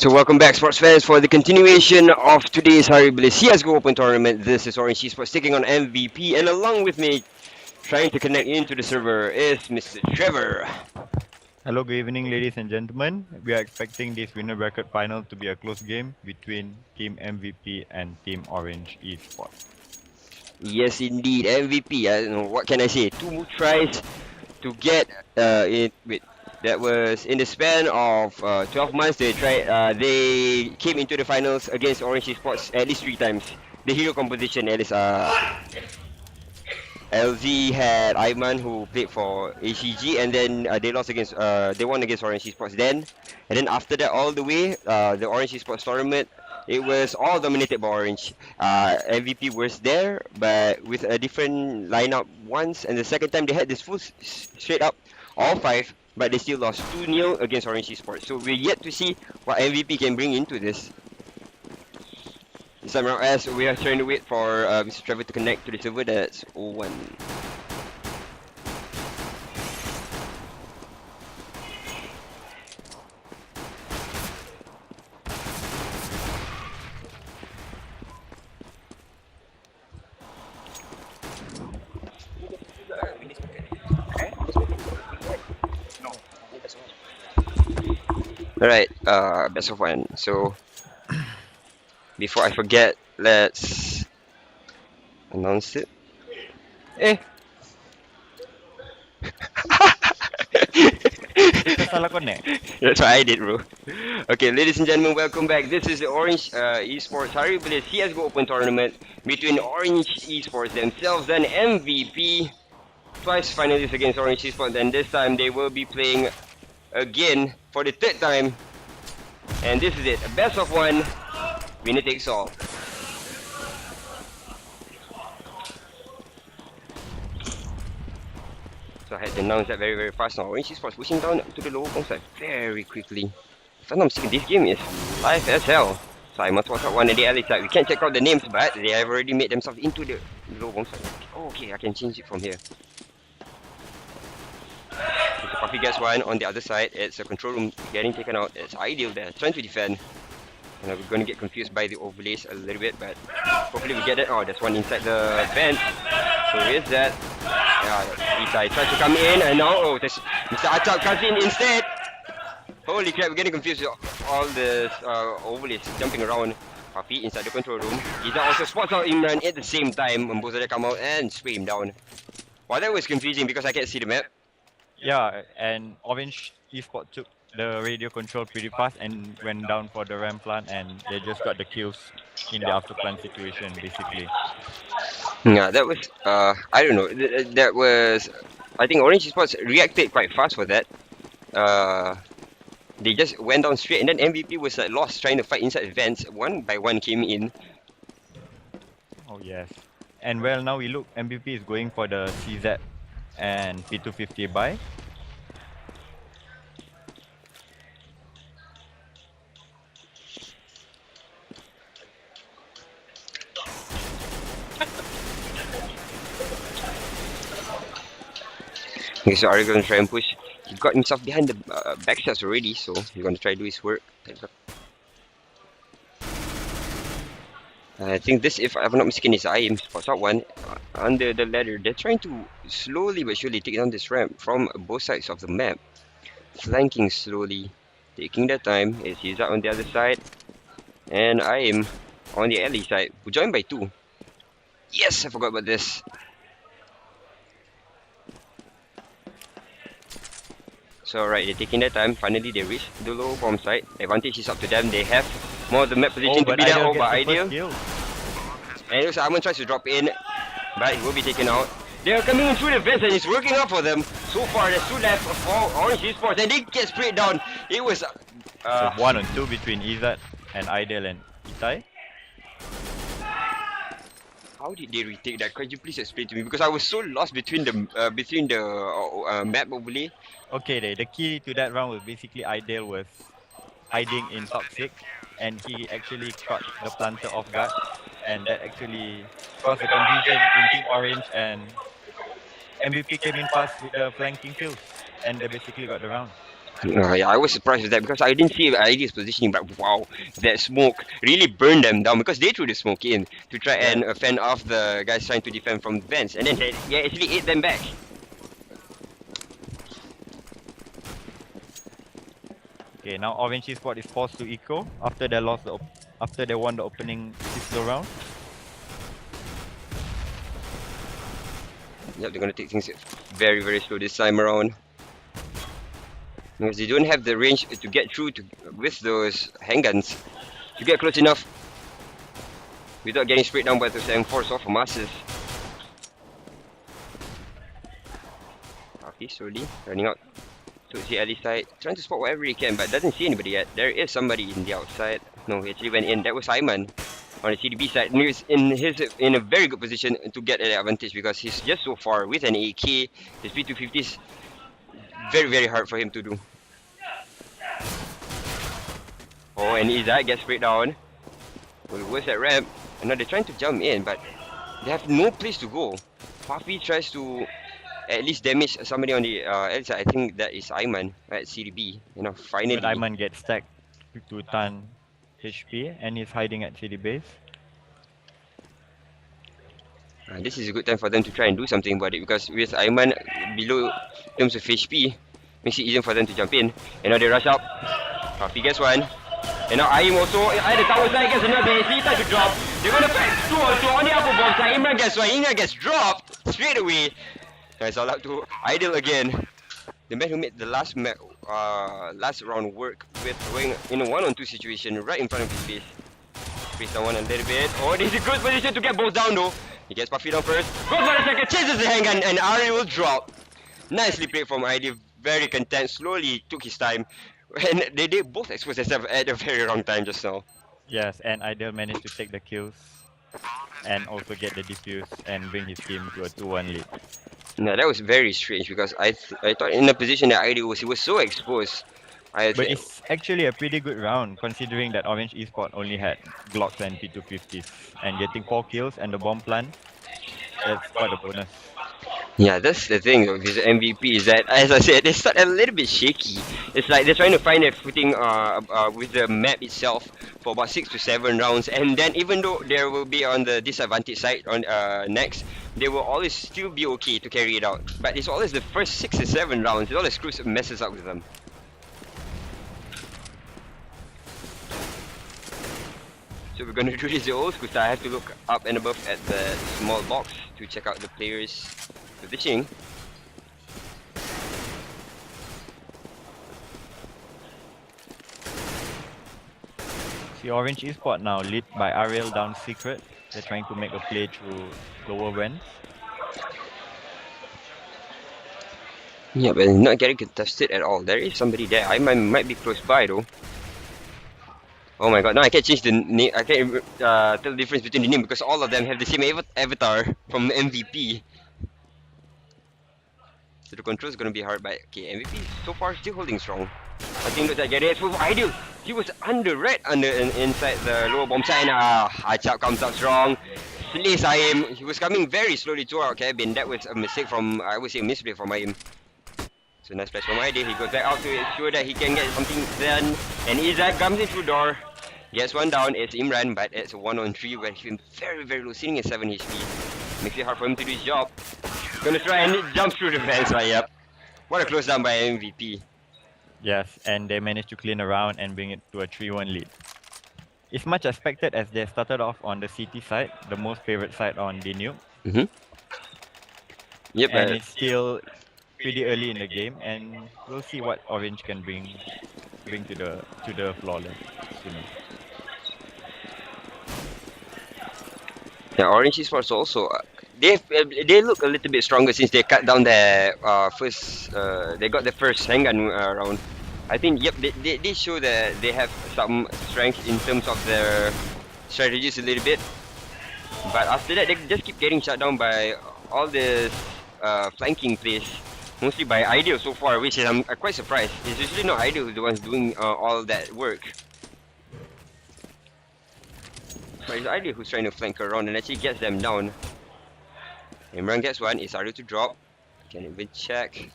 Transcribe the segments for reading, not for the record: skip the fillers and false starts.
So welcome back, sports fans, for the continuation of today's Harry Bliss CS:GO Open Tournament. This is Orange Esports taking on MVP, and along with me, trying to connect into the server, is Mr. Trevor. Hello, good evening, ladies and gentlemen. We are expecting this winner bracket final to be a close game between Team MVP and Team Orange Esports. Yes, indeed, MVP. I don't know what can I say. Two more tries to get it. Wait, that was in the span of 12 months. They came into the finals against Orange Esports at least three times. The hero composition at least LZ had Ayman who played for ACG, and then they won against Orange Esports then, and then after that all the way the Orange Esports tournament, it was all dominated by Orange. MVP was there but with a different lineup once, and the second time they had this straight up all five, but they still lost 2-0 against Orange Esports. So we're yet to see what MVP can bring into this. This time around, as we are trying to wait for Mr. Trevor to connect to the server, that's 0-1. Alright, best of one. So, before I forget, let's announce it. Eh! Kita salah connect. That's what I did, bro. Okay, ladies and gentlemen, welcome back. This is the Orange Esports Harry Bliss CSGO Open Tournament between Orange Esports themselves and MVP. Twice finalists against Orange Esports, and this time they will be playing again for the third time. And this is it, a best of one, winner takes all. So I had to announce that very fast now. Orange Esports pushing down to the lower bomb side very quickly. If I'm not mistaken, this game is live as hell. So I must watch out one at the alley side. We can't check out the names, but they have already made themselves into the lower bomb side. Oh, okay, I can change it from here. If the Coffee gets one on the other side, it's a control room getting taken out. It's ideal there, trying to defend. We're going to get confused by the overlays a little bit, but hopefully we get it. Oh, there's one inside the vent. So is that? Yeah, Isai tries to come in, and now there's Mr. Achal comes in instead. Holy crap, we're getting confused with all the overlays jumping around. Coffee inside the control room. Isa also spots out Imran at the same time, and both of them come out and spray him down. Wow, that was confusing because I can't see the map. Yeah, and Orange Esports took the radio control pretty fast and went down for the ramp plant, and they just got the kills in the after plant situation basically. Yeah, that was I don't know. That was, I think Orange Sports reacted quite fast for that. They just went down straight, and then MVP was lost trying to fight inside the vents. One by one came in. Oh yes. And well, now we look, MVP is going for the CZ and P250 buy. Okay, so Ari gonna try and push. He got himself behind the backstats already, so he's gonna try to do his work. I think this, if I'm not mistaken, is IM spots out one under the ladder. They're trying to slowly but surely take down this ramp from both sides of the map. Flanking slowly, taking their time. He's out on the other side. And IM on the alley side, who joined by two. Yes, I forgot about this. So right, they're taking their time. Finally, they reach the low bomb site. Advantage is up to them. They have more of the map position to be there. Oh, but Ideal. And it looks like Arman tries to drop in, but he will be taken out. They are coming in through the vents, and it's working out for them. So far, there's two left for Orange Esports, and they get sprayed down. It was So 1 on 2 between Izzat and Ideal and Itai. how did they retake that? Could you please explain to me? Because I was so lost between the map overlay. Okay, the key to that round was basically Ideal was hiding in top 6, and he actually caught the planter off guard, and that actually caused the confusion in Team Orange, and MVP came in fast with the flanking kills, and they basically got the round. Yeah, I was surprised with that because I didn't see ID's positioning, but wow, that smoke really burned them down because they threw the smoke in to try Yeah. and fend off the guys trying to defend from vents, and then they actually ate them back. Okay, now Orange Esports is forced to eco after they lost after they won the opening pistol round. Yep, they're gonna take things very, very slow this time around because they don't have the range to get through to with those handguns to get close enough without getting sprayed down by those M4s or masses. Okay, slowly running out towards the alley side, trying to spot whatever he can, but doesn't see anybody yet. There is somebody in the outside. No, he actually went in. That was Simon on the CDB side. And he's in a very good position to get an advantage because he's just so far with an AK. His P250 is very, very hard for him to do. Oh, and Izak gets sprayed down. Well, where's that ramp? And now they're trying to jump in, but they have no place to go. Puffy tries to at least damage somebody on the other side. I think that is Ayman at CDB. You know, finally. But Iman gets stacked to ton HP and he's hiding at CD base. This is a good time for them to try and do something about it because with Ayman below in terms of HP, makes it easier for them to jump in. And now they rush up. Puffy gets one. And now Aim also at the tower side gets another. It's time to drop. They're gonna pack two also on the upper bomb side. Imran gets one. Imran gets dropped straight away. Now it's all up to Idle again. The man who made the last round work with going in a 1-on-2 situation right in front of his face. Face down one a little bit. Oh, this is a good position to get both down though. He gets Puffy down first. Goes for the second, chases the handgun, and Ari will drop. Nicely played from ID. Very content. Slowly took his time. And they did both expose themselves at a very wrong time just now. Yes, and Idol managed to take the kills and also get the defuse and bring his team to a 2-1 lead. No, that was very strange because I thought in the position that ID was, he was so exposed. But it's actually a pretty good round considering that Orange Esports only had Glocks and P250s and getting 4 kills and the bomb plant. That's quite a bonus. Yeah, that's the thing with this MVP is that, as I said, they start a little bit shaky. It's like they're trying to find their footing with the map itself for about 6 to 7 rounds, and then even though they will be on the disadvantage side on next, they will always still be okay to carry it out. But it's always the first 6 to 7 rounds, it always screws messes up with them. So we're gonna do this the old school style. I have to look up and above at the small box to check out the players' positioning. See Orange Esports now lead by Ariel down secret. They're trying to make a play through lower vents. Yeah, but not getting contested at all. There is somebody there. I might be close by though. Oh my god, now I can't change the name. I can't tell the difference between the name because all of them have the same avatar from MVP. So the control is gonna be hard, but okay, MVP so far still holding strong. I think looks like getting it for Ideal. He was inside the lower bomb side. Hachap comes up strong. Slays Aim. He was coming very slowly to our cabin. That was a mistake from, I would say, a misplay from Aim. So nice pass from Ideal. He goes back out to ensure that he can get something done. And Izak comes in through door. Gets one down. It's Imran, but it's a 1-on-3 where he's very, very low, sitting at 7 HP. Makes it hard for him to do his job. Gonna try and jump through the fence, but yep. What a close down by MVP. Yes, and they managed to clean around and bring it to a 3-1 lead. It's much expected as they started off on the CT side, the most favorite side on the nuke. Yep, and it's still pretty early in the game, and we'll see what Orange can bring to the flawless sooner. Yeah, Orange Esports also. They look a little bit stronger since they cut down their first. They got the first handgun round. I think yep, they show that they have some strength in terms of their strategies a little bit. But after that, they just keep getting shut down by all the flanking plays, mostly by Ideal so far, which is I'm quite surprised. It's usually not Ideal who's the ones doing all that work. But it's Ideal who's trying to flank around and actually gets them down. Imran gets one, it's harder to drop. Can even check.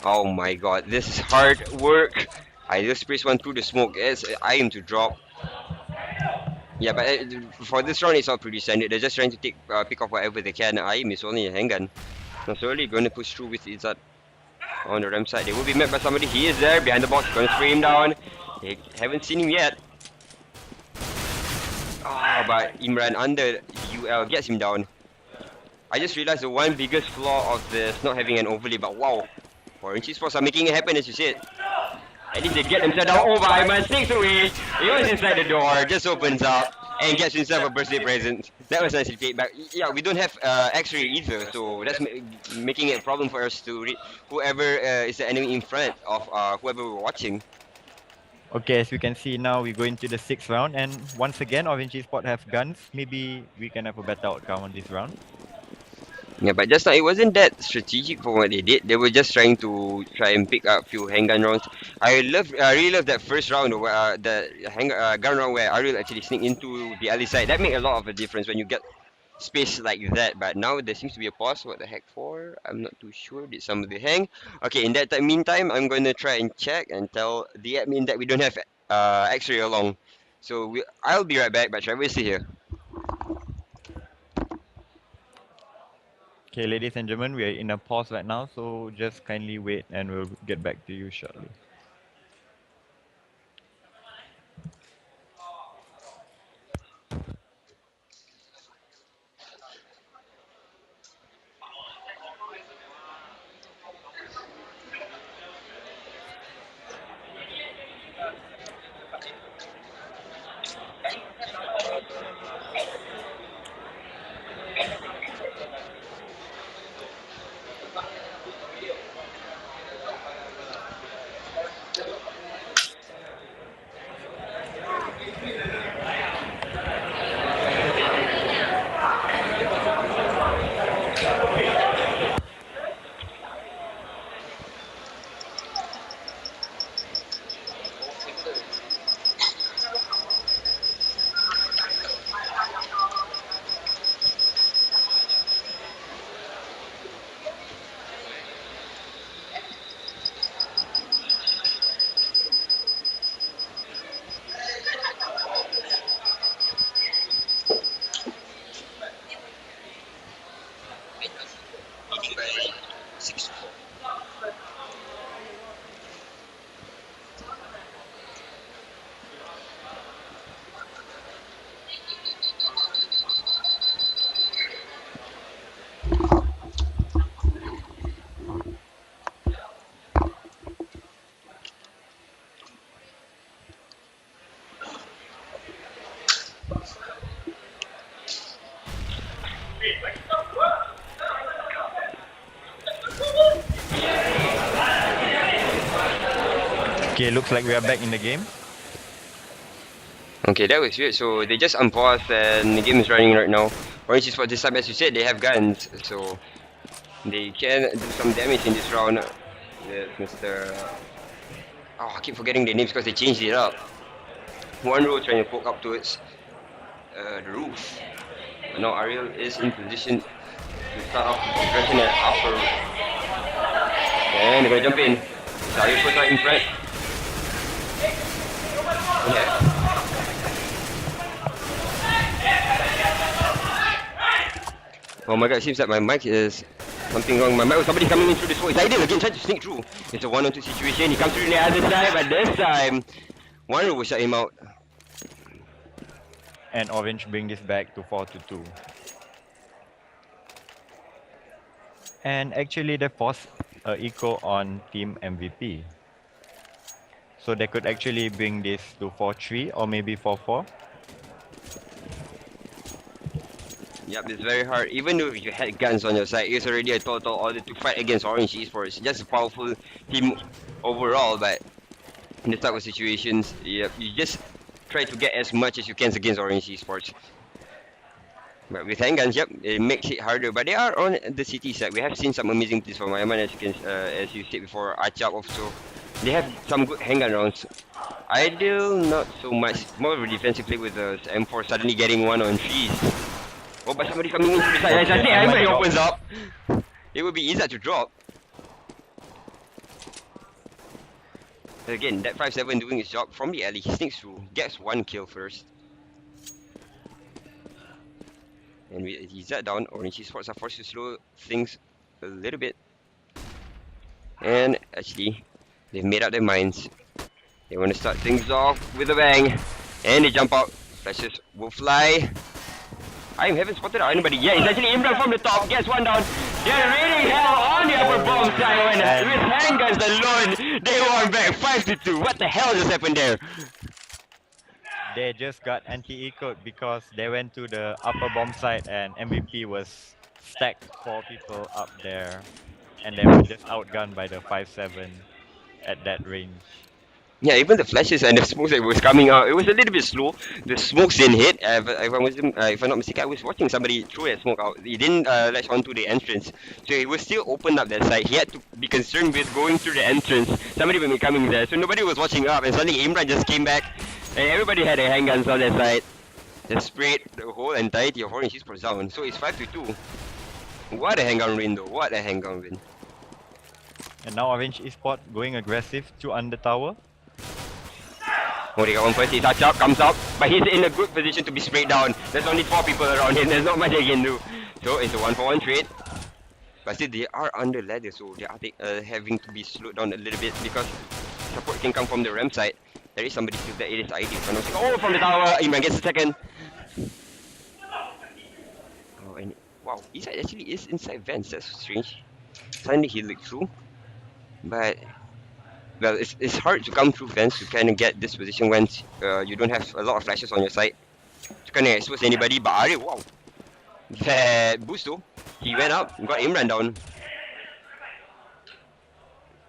Oh my god, this is hard work. I just press one through the smoke. Yes, I am to drop. Yeah, but for this round, it's all pretty standard. They're just trying to pick off whatever they can. I am is only a handgun. Now slowly going to push through with Izzat on the ram side. They will be met by somebody. He is there behind the box. Going to spray him down. They haven't seen him yet. Ah, but Imran under UL gets him down. I just realized the one biggest flaw of this not having an overlay, but wow. Orange Esports are making it happen as you said. At least they get themselves down. Oh, my man, takes away. He was inside the door, just opens up and gets himself a birthday present. That was nicely played back. Yeah, we don't have X-ray either, so that's making it a problem for us to read whoever is the enemy in front of whoever we're watching. Okay, as we can see now, we go into the 6th round, and once again, Orange Esports have guns. Maybe we can have a better outcome on this round. Yeah, but just now it wasn't that strategic for what they did. They were just trying to and pick up a few handgun rounds. I really love that first round where the gun round where Ariel actually sneaked into the alley side. That made a lot of a difference when you get space like that. But now there seems to be a pause. What the heck for? I'm not too sure. Did somebody hang? Okay, in that meantime, I'm going to try and check and tell the admin that we don't have X-ray along. So I'll be right back. But Trevor is still here. Okay, ladies and gentlemen, we are in a pause right now, so just kindly wait and we'll get back to you shortly. Okay, looks like we are back in the game. Okay, that was weird. So they just unpaused and the game is running right now. Orange is for this time, as you said, they have guns, so they can do some damage in this round. Yes, Mr. Oh, I keep forgetting the names because they changed it up. One row trying to poke up towards the roof. But now Ariel is in position to start off the progression at upper. And they're gonna jump in. So Ariel first right in front. Yeah. Oh my god, it seems like my mic is something wrong. My mic was somebody coming in through this hole. It's Ideal again, trying to sneak through. It's a 1-on-2 situation. He comes through the other side, but this time, one will shut him out. And Orange bring this back to 4-2. And actually they forced eco on team MVP. So they could actually bring this to 4-3 or maybe 4-4. Yep, it's very hard. Even though you had guns on your side, it's already a total order to fight against Orange Esports. Just a powerful team overall, but in this type of situations, yep, you just try to get as much as you can against Orange Esports. But with handguns, yep, it makes it harder. But they are on the city side. We have seen some amazing plays from Ayaman, as you said before. Achap also, they have some good handgun rounds. Ideal, not so much. More of a defensive play with the M4 suddenly getting 1-on-3s. Oh, but somebody coming in from the side. Okay, I think Ayman Ayman drop. opens up. It would be easier to drop. Again, that 5-7 doing his job from the alley. He sneaks through, gets one kill first. And he's that down. Orange Esports are forced to slow things a little bit. And actually, they've made up their minds. They want to start things off with a bang. And they jump out. Flashes will fly. I haven't spotted out anybody yet. It's actually Imran from the top. Gets one down. They're raining hell on the upper bomb side. And with handguns alone, they won back 5-2. What the hell just happened there? They just got anti-ecoed because they went to the upper bomb site and MVP was stacked 4 people up there. And they were just outgunned by the 5-7 at that range. Yeah, even the flashes and the smokes that was coming out, it was a little bit slow. The smokes didn't hit. If I'm not mistaken, I was watching somebody throw that smoke out. He didn't latch onto the entrance, so he was still open up that side. He had to be concerned with going through the entrance. Somebody will be coming there, so nobody was watching up. And suddenly Imran just came back, and everybody had their handguns on that side. Just sprayed the whole entirety of Orange Esports down. So it's 5-2. What a handgun win though! What a handgun win! And now Orange Esports going aggressive to under tower. Oh, they got one person. Touch comes up, but he's in a good position to be sprayed down. There's only 4 people around him. There's not much they can do. So it's a 1-for-1 trade. But still, they are under ladder, so they are having to be slowed down a little bit because support can come from the ramp side. There is somebody still there. It is ID. Oh, from the tower. Iman gets a second. Oh, and wow, Isai actually is inside vents. That's strange. Suddenly he looked through, but well, it's hard to come through vents to kind of get this position when you don't have a lot of flashes on your side to kind of expose anybody. But Ari, wow, that boost though. He went up, got Imran down.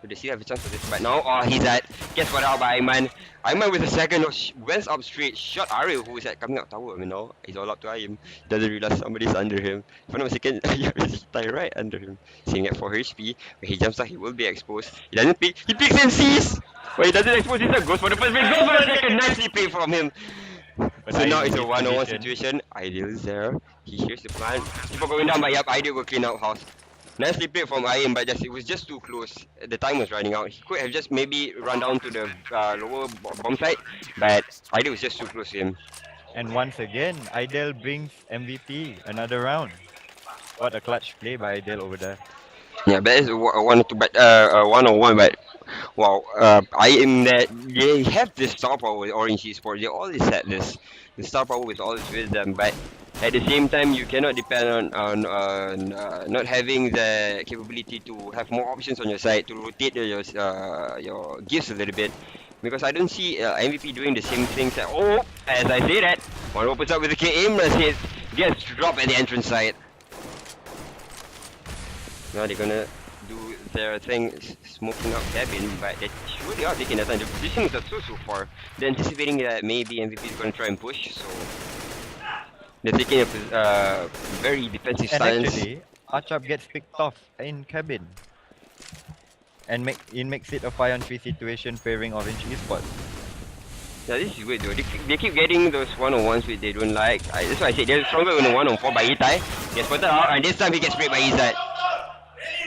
So they still have a chance for this, but now, oh, he's at. Guess what out by Ayman. Ayman with a second, went up straight, shot Ariel, who is at coming up tower. You know, it's all up to Ayman. Doesn't realize somebody's under him. If I'm not mistaken, he's right under him. Seeing at 4 HP, when he jumps out, he will be exposed. He doesn't pick, he picks and sees! But he doesn't expose himself, goes for the first base, goes for the second, nicely played from him. But So now it's a Ideal 1-on-1 position. situation. Ideal is there. He hears the plan. People going down, but yep, Ideal will clean out house. Nicely played from Ayim, but it was just too close. The time was running out. He could have just maybe run down to the lower bomb site, but Ideal was just too close to him. And once again, Idel brings MVP another round. What a clutch play by Idel over there. Yeah, but it's a 1-2, but 1-on-1, but wow, Ayim that they have this star power with Orange Esports. They always had this. The star power is always with them, but at the same time, you cannot depend on not having the capability to have more options on your side to rotate your gifts a little bit. Because I don't see MVP doing the same things. As I say that, one opens up with the K aim, hit, gets dropped at the entrance side. Now they're gonna do their thing, smoking out cabin, but they surely are taking their time. The positions are so far. They're anticipating that maybe MVP is gonna try and push, so they're taking a very defensive And stance. actually, Achap gets picked off in cabin. And makes it a 5-on-3 situation favoring Orange Esports. Yeah, this is weird though. They keep getting those 1-on-1s which they don't like. That's why I said they're stronger in a 1-on-4 by Itai. Gets spotted out, and this time he gets sprayed by Izzat.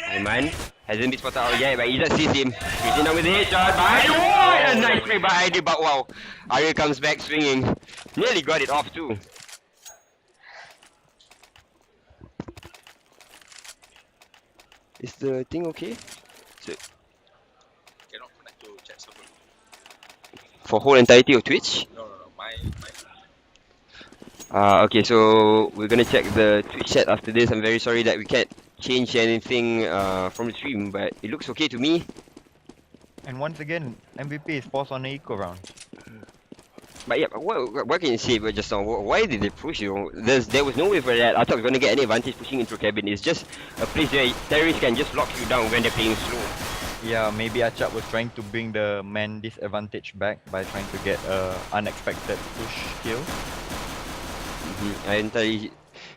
Ayman hasn't been spotted out yet, but Izzat sees him. He's in with a headshot. Oh, a nice spray by ID, but wow. Arya comes back swinging. Nearly got it off too. Is the thing okay? So, Cannot connect to chat server. for whole entirety of Twitch? No. My Okay, so we're gonna check the Twitch chat after this. I'm very sorry that we can't change anything from the stream, but it looks okay to me. And once again, MVP is forced on an eco round. But yeah, what can you say about just now? Why did they push you? There was no way for that. I thought we were gonna get any advantage pushing into cabin. It's just a place where terrorists can just lock you down when they're playing slow. Yeah, maybe Achap was trying to bring the man disadvantage back by trying to get a unexpected push kill. I entirely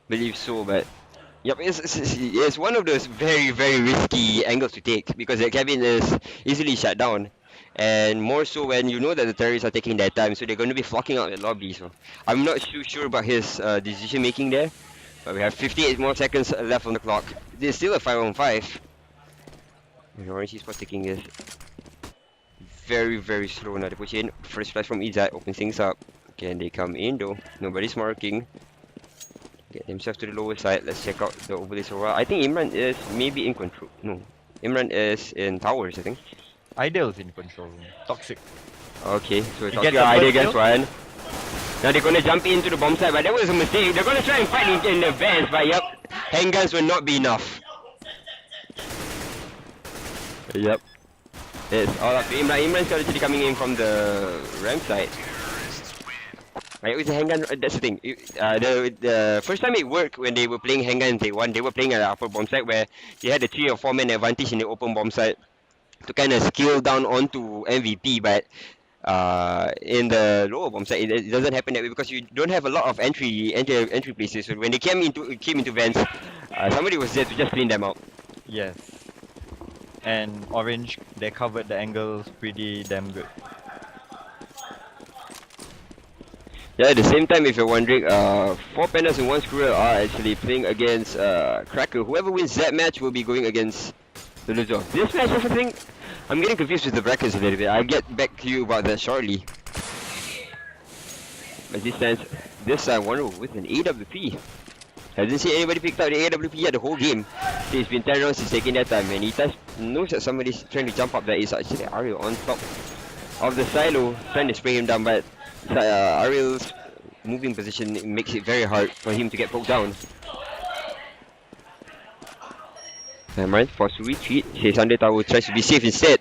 believe so, but yep, it's one of those very risky angles to take because the cabin is easily shut down, and more so when you know that the terrorists are taking their time, so they're going to be flocking out the lobby. So I'm not too sure about his decision making there, but we have 58 more seconds left on the clock. There's still a 5-on-5. And Orange Esports taking this very slow now. They push in. First flash from Izzat opens things up. Can they come in though? Nobody's marking. Get themselves to the lower side. Let's check out the overlay so well. I think Imran is maybe in control. No. Imran is in towers, I think. Ideal's in control. Toxic. Okay, so it's He not gets your a idea burst against kill. one. Now they're gonna jump into the bomb site, but that was a mistake. They're gonna try and fight in the vents, but yep, handguns will not be enough. Yep. It's all up to Imran. Imran's actually coming in from the ramp side. Right, with the handgun, that's the thing. The first time it worked when they were playing handgun day one, they were playing at the upper bomb site where you had the 3 or 4 man advantage in the open bomb site to kind of scale down onto MVP, but in the lower bomb site it doesn't happen that way because you don't have a lot of entry places. So when they came into vents, somebody was there to just clean them out. Yes. And Orange, they covered the angles pretty damn good. Yeah, at the same time, if you're wondering, 4 pandas and 1 squirrel are actually playing against Cracker. Whoever wins that match will be going against the loser. This match, I think, I'm getting confused with the brackets a little bit. I'll get back to you about that shortly. As it stands, this time, one with an AWP. Hasn't seen anybody picked up the AWP yet the whole game. It's been 10 rounds since taking that time, and he knows that somebody's trying to jump up there. It's actually Ariel on top of the silo, trying to spray him down, but Ariel's moving position makes it very hard for him to get poked down. Cameron forced to retreat. His under tower tries to be safe instead.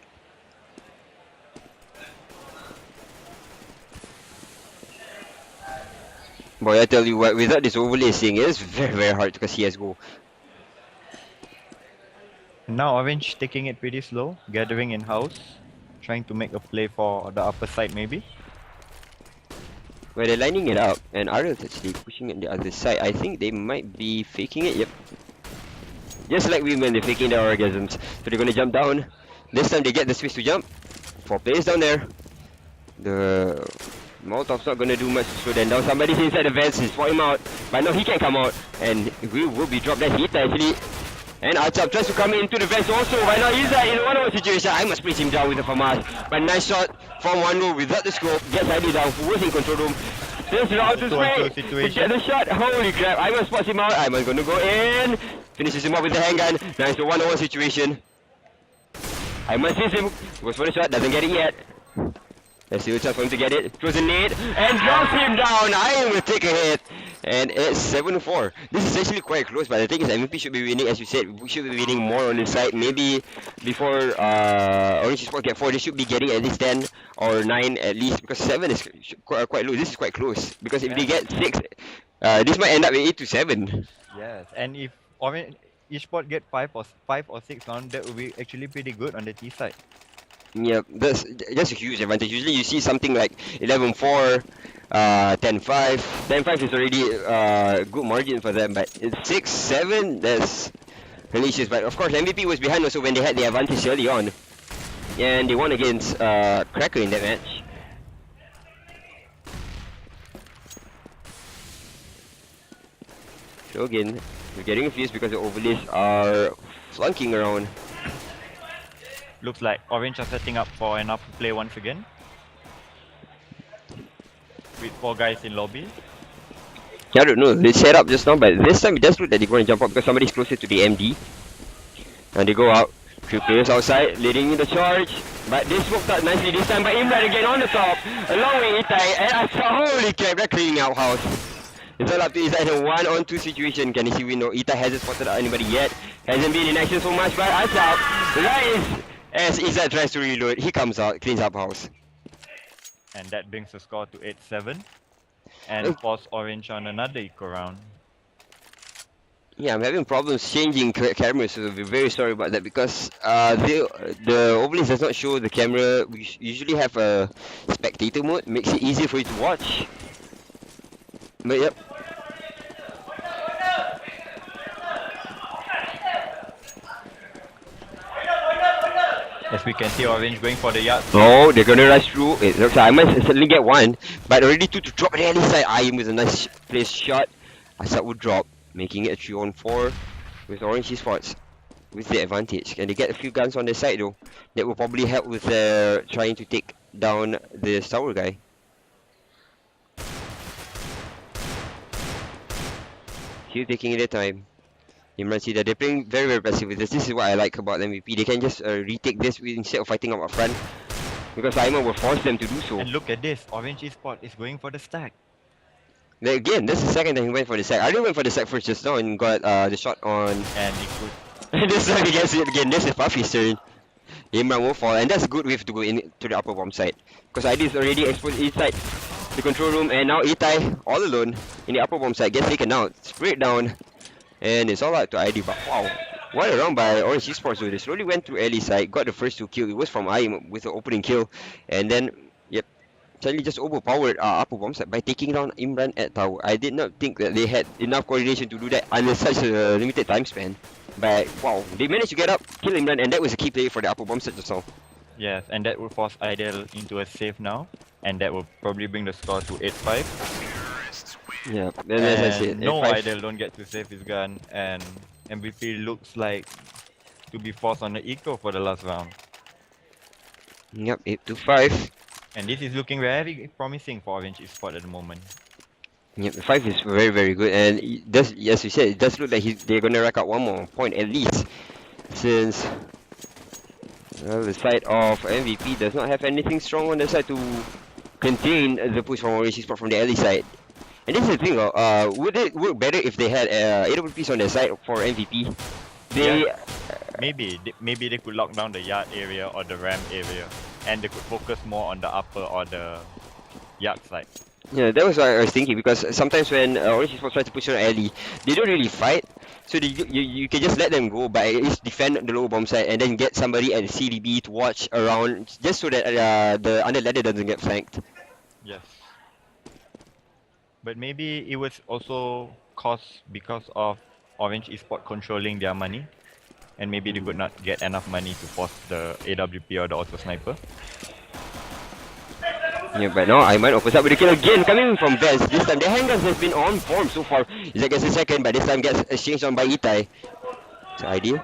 Boy, I tell you what, without this overlay thing, it's very hard to CSGO. Now Orange taking it pretty slow, gathering in house, trying to make a play for the upper side maybe. Where they're lining it up, and Ariel's actually pushing it the other side. I think they might be faking it, yep. Just like women, they're faking their orgasms. So they're gonna jump down. This time they get the space to jump. 4 players down there. The Molotov's not gonna do much to slow them down. Somebody's inside the vents, he's for him out. But no, he can't come out. And we will be dropped. That's hit actually. And Achab tries to come into the vents also. Why not? He's in a 1-on-1 situation. I must place him down with the FAMAS. But nice shot from 1 row without the scope. Gets ID down. Who was in control room? This round to spray. To get the shot. Holy crap. Iman spots him out. Iman's gonna go in. Finishes him off with the handgun. Now it's a 1-on-1 situation. Iman sees him. Goes for the shot. Doesn't get it yet. Let's see a chance for him to get it. Throws a nade and drops him down. Iron will take a hit. And it's 7-4. This is actually quite close, but the thing is MVP should be winning, as you said. We should be winning more on this side. Maybe before Orange Esports get 4, they should be getting at least 10 or 9 at least, because 7 is quite low. This is quite close, because if they get 6, this might end up with 8-7. Yes, and if Orange Esports get 5 or 6 round, that would be actually pretty good on the T side. Yeah, that's a huge advantage. Usually you see something like 11-4, 10-5. 10-5 is already good margin for them, but it's 6-7, that's really issues. But of course, MVP was behind also when they had the advantage early on, and they won against Cracker in that match. So again, we're getting confused because the overlays are flunking around. Looks like Orange are setting up for an upper play once again. With 4 guys in lobby. I don't know, they set up just now, but this time it does look that they're going to jump up because somebody's closer to the MD. And they go out. 3 players outside, leading in the charge. But this worked out nicely this time by Imran again on the top. Along with Itai, and I saw, holy crap, they're cleaning out house. It's all up to Itai in a 1-on-2 situation. Can you see window? Itai hasn't spotted out anybody yet. Hasn't been in action so much, but Asap, right as Izzat tries to reload, he comes out, cleans up house. And that brings the score to 8-7. And force Orange on another eco round. Yeah, I'm having problems changing cameras, so we're very sorry about that because the overlays does not show the camera. We usually have a spectator mode, makes it easier for you to watch. But yep. As we can see, Orange going for the yard. Oh, they're gonna rush through. It looks like I might certainly get 1, but already 2 to drop. Really side. Ayim with a nice place shot. Asad would drop, making it a 3-on-4 with Orange Esports. with the advantage. Can they get a few guns on the side though? That will probably help with trying to take down the tower guy. Still taking their time. Imran see that they're playing very very passive with this. This is what I like about MVP. They can just retake this instead of fighting up front. Because Simon will force them to do so. And look at this, Orange Esports is going for the stack. Then again, that's the second time he went for the sack. I didn't went for the sack first just now and got the shot on. And it could, This time he gets it again. This is Puffy's turn. Imran will fall, and that's a good way to go in to the upper bomb side. Because ID is already exposed inside the control room, and now Itai all alone in the upper bomb side gets taken out, sprayed down, and it's all out to ID. But wow, what a round by Orange Esports. So they slowly went through early side, got the first two kill. It was from IM with the opening kill, and then yep, suddenly just overpowered upper bomb side by taking down Imran at tower. I did not think that they had enough coordination to do that under such a limited time span. But wow, they managed to get up, kill Imran, and that was a key play for the upper bomb side just now. yes, and that will force Idol into a save now. And that will probably bring the score to 8-5. Yeah, then as I said, And no 8-5. Idol don't get to save his gun. And MVP looks like to be forced on the eco for the last round. Yep, 8-5. And this is looking very promising for Orange Esports at the moment. Yep, the 5 is very very good, and it does, as you said, it does look like they're gonna rack up one more point at least, since the side of MVP does not have anything strong on the side to contain the push from Orange Esports from the early side. And this is the thing, would it work better if they had AWPs on their side for MVP? They Yeah. Maybe they could lock down the yard area or the ramp area, and they could focus more on the upper or the yard side. Yeah, that was what I was thinking, because sometimes when Orange Esports try to push on early, they don't really fight. So you can just let them go, but at least defend the lower bomb side and then get somebody at the CDB to watch around, just so that the under ladder doesn't get flanked. Yes. But maybe it was also caused because of Orange Esports controlling their money, and maybe they could not get enough money to force the AWP or the auto sniper. Yeah, but now Aiman opens up with a kill again, coming from Vez. This time the handguns has been on form so far. Isaac gets a second, but this time gets exchanged on by Itai. It's ideal.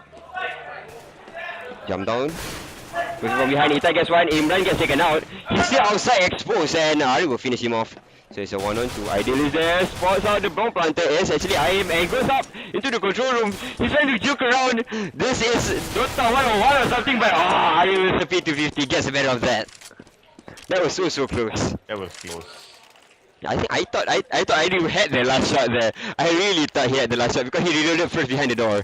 Jump down. Goes from behind, Itai gets one, Imran gets taken out. He's still outside exposed, and Ari will finish him off. So it's a 1-on-2. Ideal is there, spots out the bomb planter is actually IM and goes up into the control room. He's trying to juke around. This is Dota 101 or something, but Ari with the P250 gets the better of that. That was so close. That was close. I thought Aidy had the last shot there. I really thought he had the last shot because he reloaded first behind the door.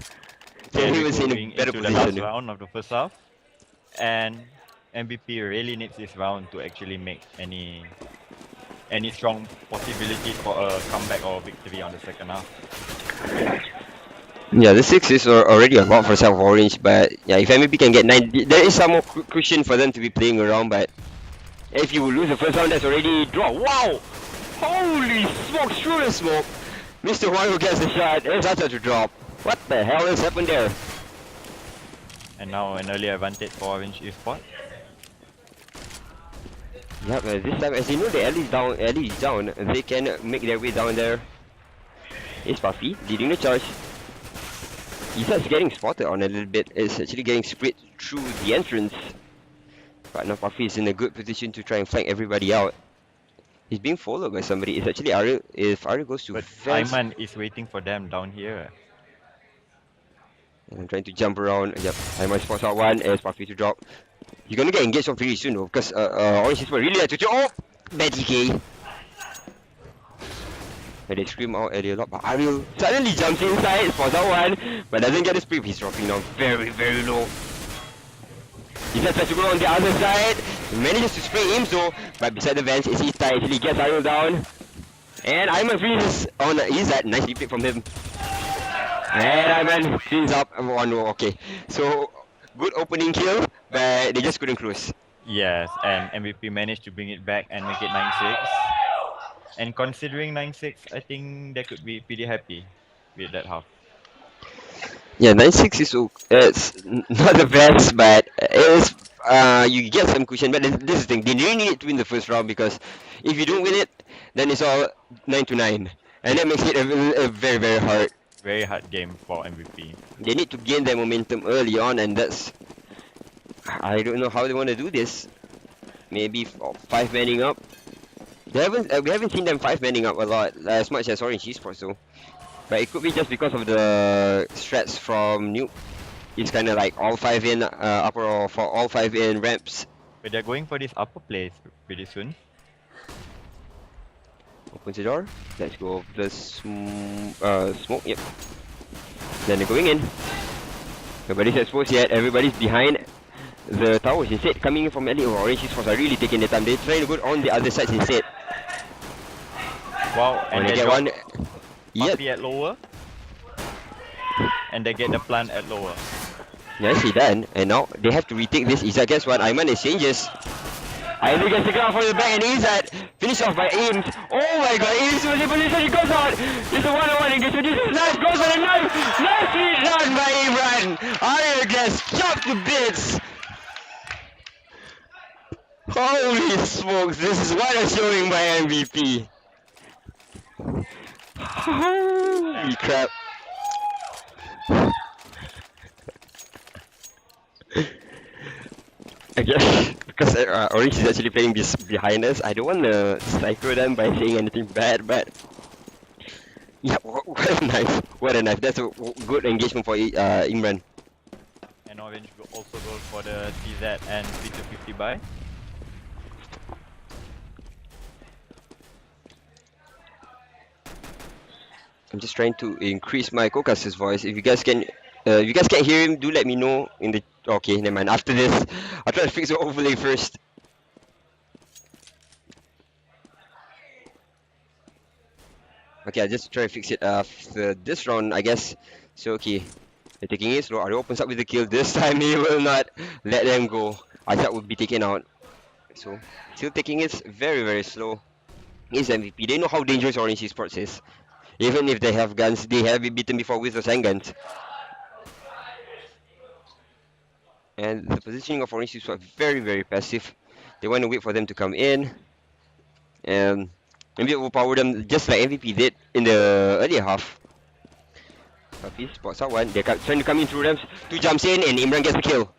So And he we're was in a going better into the last position. round of the first half, and MVP really needs this round to actually make any strong possibility for a comeback or victory on the second half. Yeah, the 6 is already a lot for South Orange, but yeah, if MVP can get 9, there is some more cushion for them to be playing around, but if you lose the first round, that's already draw. Wow! Holy smoke, through the smoke! Mr. Juan who gets the shot, there's after to drop. What the hell has happened there? And now an early advantage for Orange Esports. Yeah, but this time, as you know, the alley is down, they can make their way down there. It's Puffy, leading the charge. He starts getting spotted on a little bit, it's actually getting sprayed through the entrance. But now Puffy is in a good position to try and flank everybody out. He's being followed by somebody, it's actually Ariel. If Ariel goes to But fence, Ayman is waiting for them down here. and trying to jump around, yep, Aiman spots out one, as Puffy to drop. He's gonna get engaged on pretty soon though, because Orange is really like to oh! Bad DK. And they scream out earlier a lot, but Ariel suddenly jumps inside, spots out one, but doesn't get a spray. He's dropping down very low. He just tries to go on the other side, he manages to spray him though, but beside the bench is Ita, actually gets Ariel down. And Ayman freezes on Izzat, nice replay from him. And Ayman cleans up, oh no, okay. So, good opening kill, but they just couldn't close. Yes, and MVP managed to bring it back and make it 9-6. And considering 9-6, I think they could be pretty happy with that half. Yeah, 9-6 is it's not the best, but it is, you get some cushion. But this is the thing, they really need to win the first round, because if you don't win it, then it's all 9-9, and that makes it a very hard. Very hard game for MVP. They need to gain their momentum early on, and that's I don't know how they want to do this. Maybe five manning up. We haven't seen them five manning up a lot as much as Orange Esports though. But it could be just because of the strats from Nuke. It's kind of like all five in upper or for all five in ramps. But they're going for this upper place pretty soon. Opens the door. Let's go of the smoke. Yep. Then they're going in. Nobody's exposed yet. Everybody's behind the towers instead. Coming in from LA. Oh, Orange Esports are really taking their time. They're trying to go on the other sides instead. Wow, and they they get drop one. Yep. Puppy at lower. And they get the plant at lower. Nicely done. And now they have to retake this. Izzat gets one. Aiman exchanges. Aiman gets the ground from the back and Izzat finish off by Ames. Oh my god, Ames was in position. He goes out. It's a one-on-one engagement. This is nice. Goes for the knife. Nicely done by Imran. Arya gets chopped to bits. Holy smokes. This is what a showing by MVP. Holy crap. I guess because Orange is actually playing this behind us, I don't want to psycho them by saying anything bad, but yeah, what a knife! What a knife! That's a good engagement for Imran. And Orange also goes for the TZ and 3-50 buy. I'm just trying to increase my Kokas's voice. If you guys can, hear him, do let me know in the. Okay, never mind. After this, I'll try to fix the overlay first. Okay, I'll just try to fix it after this round, I guess. So okay, they're taking it slow. Ari opens up with the kill. This time he will not let them go. I thought would be taken out. So still taking it very very slow. He's MVP. They know how dangerous Orange Esports is. Even if they have guns, they have been beaten before with those handguns. And the positioning of Orange Esports very very passive. They want to wait for them to come in. And maybe overpower them just like MVP did in the earlier half. Puppy spots out one. They're trying to come in through ramps. Two jumps in and Imran gets the kill.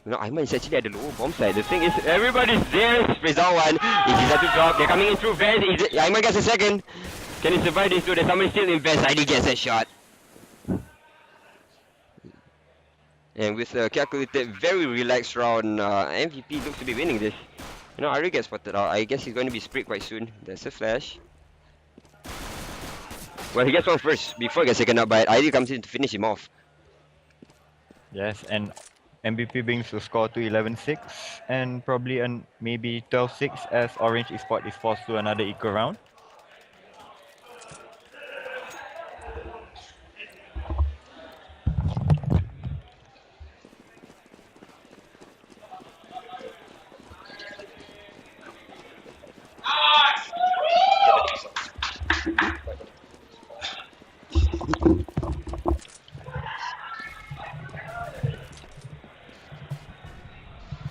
No, Aiman is actually at the lower bomb side. The thing is, everybody's there. Sprays out one. Easy to drop. They're coming in through vents. Aiman gets a second. Can he survive this? There's somebody still in vents. ID gets that shot. And with a calculated, very relaxed round, MVP looks to be winning this. You know, Ari gets spotted out. I guess he's going to be sprayed quite soon. There's a flash. Well, he gets one first before he gets taken out by it. ID comes in to finish him off. Yes, and MVP brings the score to 11-6 and probably maybe 12-6 as Orange Esports is forced to another eco round.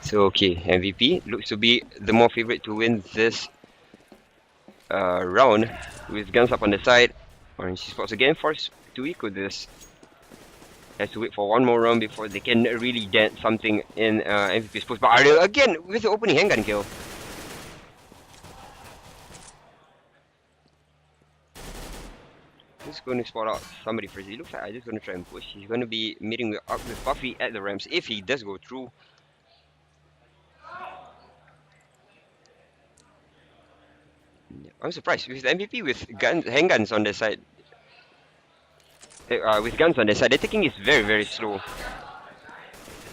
So okay, MVP looks to be the more favorite to win this round with guns up on the side. Orange Esports again forced to eco this. Has to wait for one more round before they can really get something in MVP's post. But Ariel again with the opening handgun kill. He's going to spot out somebody first. He looks like I'm just going to try and push. He's going to be meeting up with Puffy at the ramps if he does go through. I'm surprised with MVP with handguns on their side. With guns on their side, they're taking it very very slow.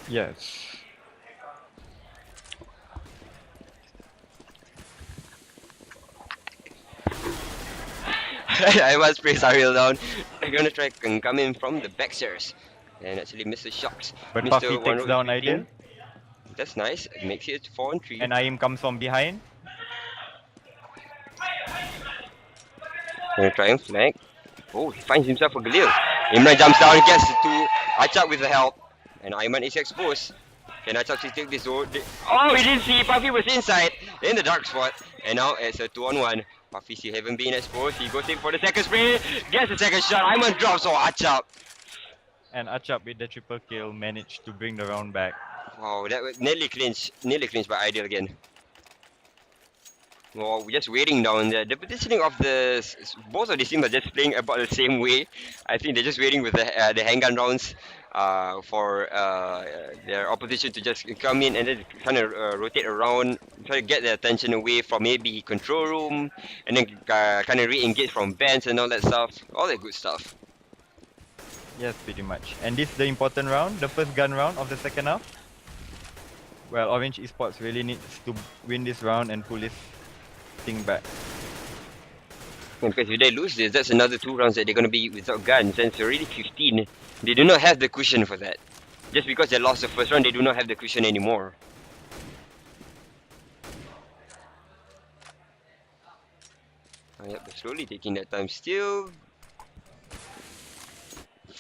Yes. I must praise Ariel down. They're gonna try and come in from the backstairs and actually miss the shots. But Mr. Puffy takes down 115. Ideal. That's nice. It makes it 4-3. And Aim comes from behind. Gonna try and flank. Oh, he finds himself a Galil. Imran jumps down and gets to Achak with the help. And Aiman is exposed. Can Achak still take this? Oh, he didn't see. Puffy was inside in the dark spot. And now it's a 2-on-1. Puffy still haven't been exposed. He goes in for the second spray. Gets the second shot. Iman drops. Oh, Achap. And Achap with the triple kill managed to bring the round back. Wow, that was nearly clinched. Nearly clinched by Ideal again. Well, we're just waiting down there. The positioning of both of these teams are just playing about the same way. I think they're just waiting with the handgun rounds for their opposition to just come in and then kind of rotate around, try to get their attention away from maybe control room, and then kind of re-engage from bands and all that stuff. All that good stuff. Yes, pretty much. And this is the important round, the first gun round of the second half. Well, Orange Esports really needs to win this round and pull this thing back. And because if they lose this, that's another 2 rounds that they're going to be without guns, and it's already 15. They do not have the cushion for that. Just because they lost the first round, they do not have the cushion anymore. Yep, they're slowly taking that time. Still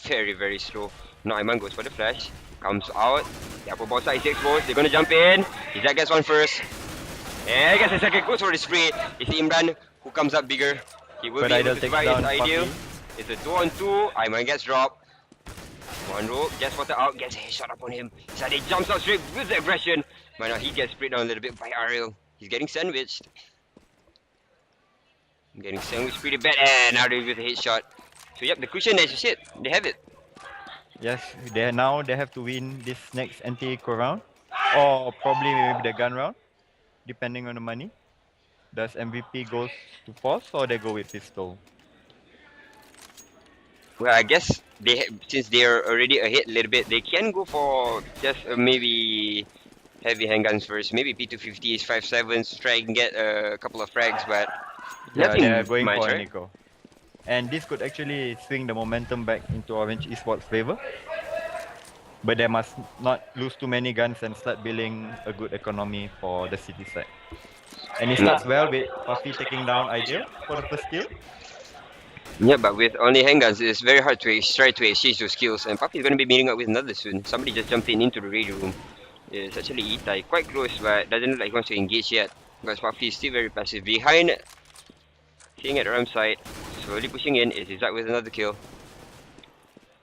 very, very slow. Now Iman goes for the flash. Comes out. The upper ball side is exposed. They're going to jump in. Izak gets one first. And gets a second. Goes for the spray. It's Imran who comes up bigger. He will But be able Idol to takes survive. down It's ideal. Puffy. It's a 2-on-2. Iman gets dropped. One row, gets spotted out, gets a headshot upon him. Sade jumps out straight with the aggression. But now he gets sprayed down a little bit by Ariel. He's getting sandwiched. Getting sandwiched pretty bad, and Ariel with a headshot. So yep, the cushion, as you said, they have it. Yes, they have to win this next anti-eco round. Or probably maybe the gun round, depending on the money. Does MVP goes to force or they go with pistol? Well, I guess since they're already ahead a little bit, they can go for just maybe heavy handguns first. Maybe P250s, 5.7s, try and get a couple of frags, but Yeah, nothing they're going much, for right? an eco. And this could actually swing the momentum back into Orange Esports' favor. But they must not lose too many guns and start building a good economy for the city side. And it starts well with Puffy taking down Ideal for the first kill. Yeah, but with only handguns, it's very hard to try to exchange those skills. And Puppy's gonna be meeting up with another soon. Somebody just jumped into the radio room. It's actually Itai, quite close, but doesn't look like he wants to engage yet. Because Puppy is still very passive. Behind, seeing at the ramp side, slowly pushing in, is Izak with another kill.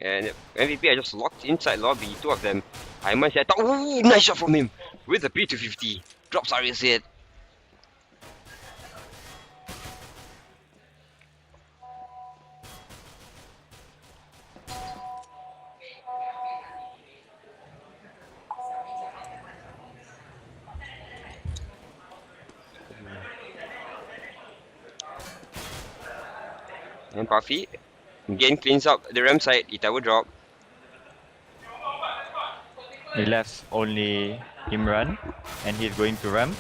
And MVP are just locked inside lobby, 2 of them. Aiman said, oh, nice shot from him with the P250. Drops Ariel's head. And Puffy again cleans up the ramp side. Ita will drop. He left only Imran and he's going to ramp.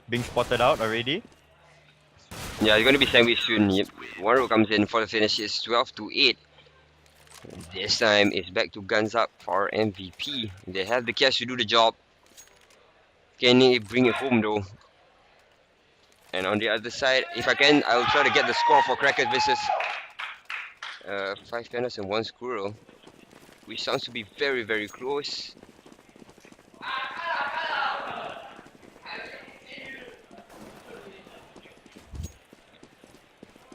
Being spotted out already. Yeah, it's going to be sandwiched soon. Yep. One row comes in for the finish. It's 12-8. This time it's back to guns up for MVP. They have the cash to do the job. Can he bring it home though? And on the other side, if I can, I'll try to get the score for Crackers versus 5 Pandas and 1 Squirrel, which sounds to be very, very close.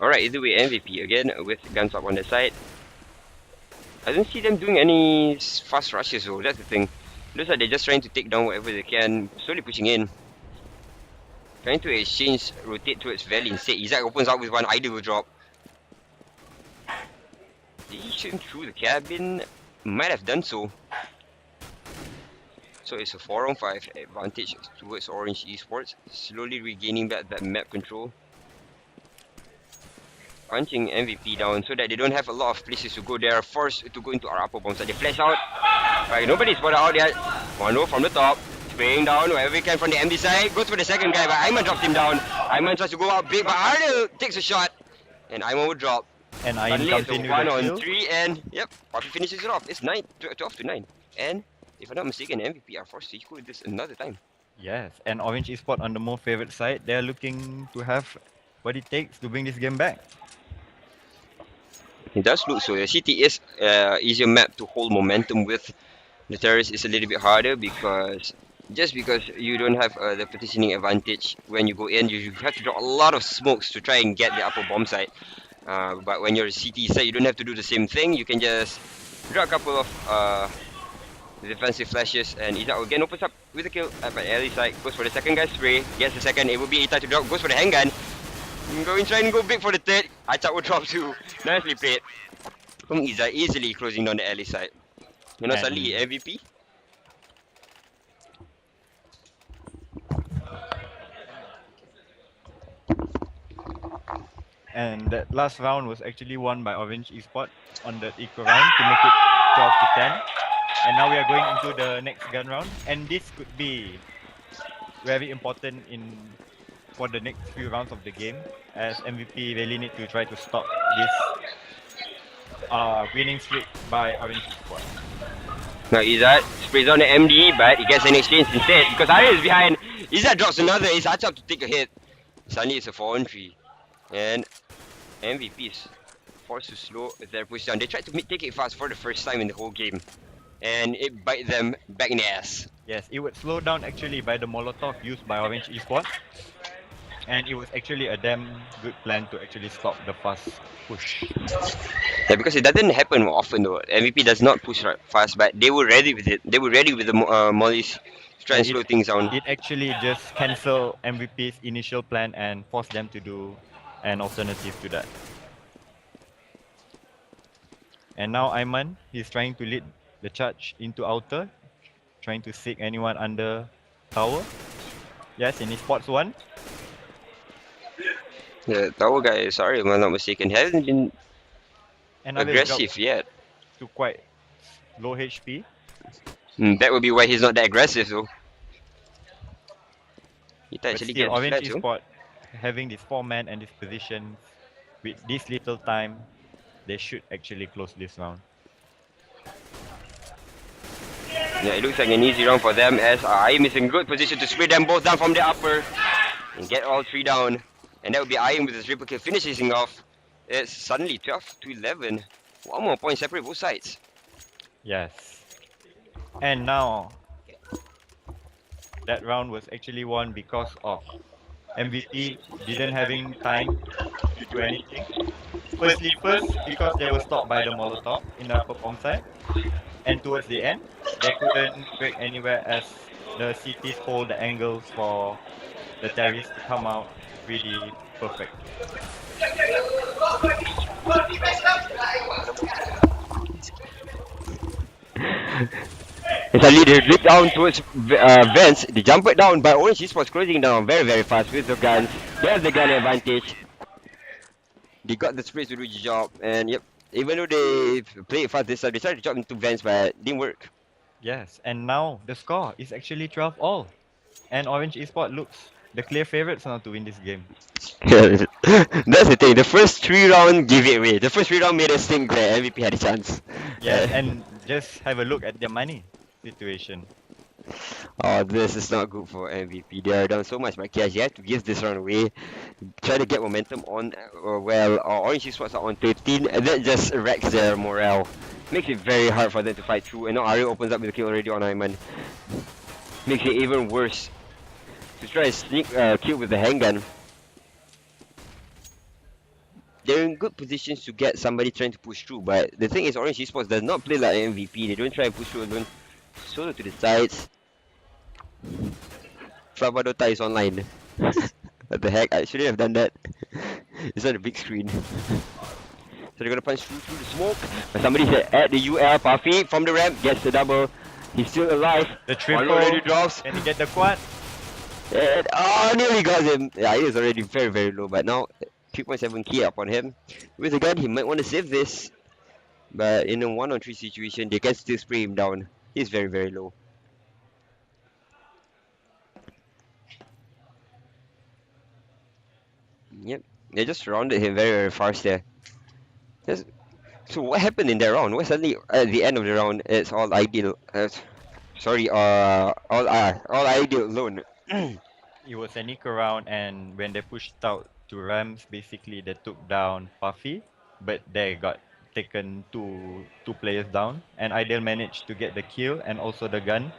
Alright, either way, MVP again with guns up on the side. I don't see them doing any fast rushes though, that's the thing. Looks like they're just trying to take down whatever they can, slowly pushing in. Trying to exchange, rotate towards Valley instead. Izak opens up with one ideal drop. Did he shoot him through the cabin? Might have done so. So it's a 4-on-5 advantage towards Orange Esports. Slowly regaining back that map control. Punching MVP down so that they don't have a lot of places to go. They are forced to go into our upper bomb. So they flash out. Right, nobody's spotted out yet. 1-0 from the top. Spraying down wherever he can from the MD side. Goes for the second guy, but Aiman drops him down. Aiman tries to go out big, but Ariel takes a shot. And Aiman will drop. And Ayn Suddenly comes it's in a with 1 a on kill. 3, and yep, Puppy finishes it off. It's 12-9. And if I'm not mistaken, MVP are forced to equal this another time. Yes, and Orange Esports on the more favorite side, they're looking to have what it takes to bring this game back. It does look so. The city is easier map to hold momentum with. The terrace is a little bit harder because just because you don't have the positioning advantage when you go in, you have to drop a lot of smokes to try and get the upper bomb side. But when you're CT side, you don't have to do the same thing. You can just drop a couple of defensive flashes, and Iza again opens up with a kill at the early side. Goes for the second guy spray, gets the second. It will be Ita to drop. Goes for the handgun. Going try and go big for the third. Acha will drop too. Nicely played from Iza, easily closing down the early side. You know, suddenly And MVP. and that last round was actually won by Orange Esport on the eco round to make it 12 to 10. And now we are going into the next gun round, and this could be very important in for the next few rounds of the game, as MVP really need to try to stop this winning streak by Orange Esport. Now Izzat sprays on the MD, but he gets an exchange instead because Arya is behind. Izzat drops another. It's Achap to take a hit. Suddenly it's a 4-on-3. And MVP is forced to slow their push down. They tried to take it fast for the first time in the whole game. And it bite them back in the ass. Yes, it was slowed down actually by the Molotov used by Orange Esport, and it was actually a damn good plan to actually stop the fast push. Yeah, because it doesn't happen often though. MVP does not push fast, but they were ready with it. They were ready with the mollies to try and And slow things down. it actually just cancel MVP's initial plan and force them to do an alternative to that. And now Ayman, he's trying to lead the charge into outer, trying to seek anyone under tower. Yes, in Esports 1. The tower guy, sorry if I'm not mistaken, hasn't been Another drop aggressive yet. to quite low HP. That would be why he's not that aggressive though. He But actually still, gets Orange flat too. Esport having this 4-man and this position with this little time, they should actually close this round. Yeah, it looks like an easy round for them as Aim is in good position to spray them both down from the upper and get all three down. And that would be Aim with his triple kill finishing off. It's suddenly 12 to 11. One more point separate both sides. Yes. And now, that round was actually won because of MVP didn't having time to do anything. First, because they were stopped by the Molotov in the upper bomb side. And towards the end, they couldn't break anywhere as the cities hold the angles for the terrorists to come out really perfect. And suddenly they drip down towards Vents. They jump it down, but Orange Esports closing down very, very fast with the guns. They have the gun advantage. They got the space to do the job, and yep, even though they played fast this time, they tried to jump into Vents, but it didn't work. Yes, and now the score is actually 12 all. And Orange Esport looks the clear favorites now to win this game. That's the thing. The first three round gave it away. The first three round made us think that MVP had a chance. Yes, and just have a look at their money situation. Oh, this is not good for MVP. They are down so much by cash. You have to give this round away. Try to get momentum on. Orange Esports are on 15, and that just wrecks their morale. Makes it very hard for them to fight through. And now Ario opens up with a kill already on Ayman. Makes it even worse to try to sneak kill with the handgun. They're in good positions to get somebody trying to push through, but the thing is, Orange Esports does not play like MVP. They don't try and push through alone. Solo to the sides. Flavadota is online. What the heck? I shouldn't have done that. It's on the big screen. So they're gonna punch through the smoke. But somebody said at the UL. Puffy from the ramp gets the double. He's still alive. The One triple, already drops. can he get the quad? And, nearly got him. Yeah, he was already very, very low. But now 3.7k up on him. With the gun, he might want to save this. But in a 1-on-3 situation, they can still spray him down. He's very, very low. Yep, they just surrounded him very, very fast there. Just, so what happened in that round? Why suddenly at the end of the round it's all ideal? Sorry, all ideal alone. It was an eco round, and when they pushed out to Rams, basically they took down Puffy, but they got taken two players down, and Ideal managed to get the kill and also the gun.